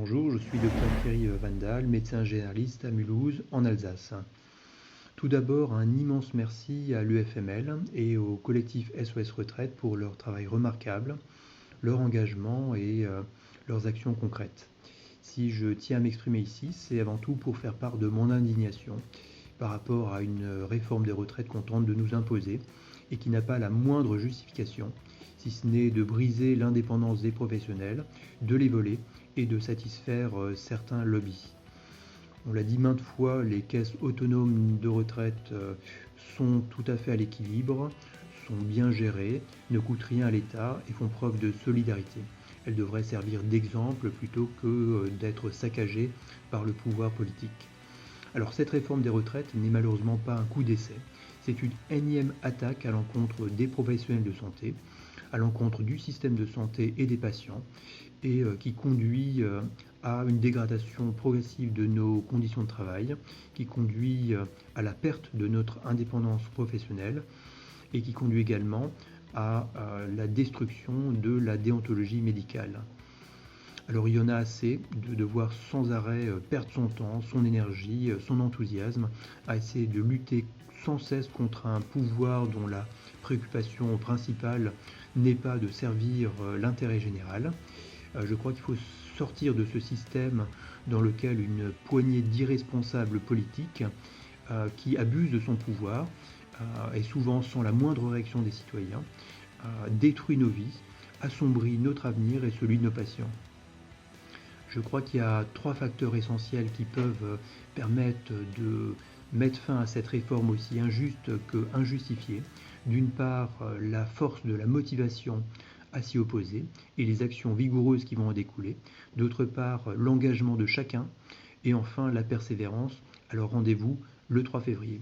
Bonjour, je suis Dr Thierry Vandal, médecin généraliste à Mulhouse, en Alsace. Tout d'abord, un immense merci à l'UFML et au collectif SOS Retraite pour leur travail remarquable, leur engagement et leurs actions concrètes. Si je tiens à m'exprimer ici, c'est avant tout pour faire part de mon indignation par rapport à une réforme des retraites qu'on tente de nous imposer et qui n'a pas la moindre justification, si ce n'est de briser l'indépendance des professionnels, de les voler et de satisfaire certains lobbies. On l'a dit maintes fois, les caisses autonomes de retraite sont tout à fait à l'équilibre, sont bien gérées, ne coûtent rien à l'État et font preuve de solidarité. Elles devraient servir d'exemple plutôt que d'être saccagées par le pouvoir politique. Alors cette réforme des retraites n'est malheureusement pas un coup d'essai. C'est une énième attaque à l'encontre des professionnels de santé, à l'encontre du système de santé et des patients, et qui conduit à une dégradation progressive de nos conditions de travail, qui conduit à la perte de notre indépendance professionnelle et qui conduit également à la destruction de la déontologie médicale. Alors il y en a assez de devoir sans arrêt perdre son temps, son énergie, son enthousiasme à essayer de lutter sans cesse contre un pouvoir dont la préoccupation principale n'est pas de servir l'intérêt général. Je crois qu'il faut sortir de ce système dans lequel une poignée d'irresponsables politiques qui abusent de son pouvoir et souvent sans la moindre réaction des citoyens détruit nos vies, assombrit notre avenir et celui de nos patients. Je crois qu'il y a 3 facteurs essentiels qui peuvent permettre de mettre fin à cette réforme aussi injuste que injustifiée. D'une part, la force de la motivation à s'y opposer et les actions vigoureuses qui vont en découler. D'autre part, l'engagement de chacun. Et enfin, la persévérance. Alors rendez-vous le 3 février.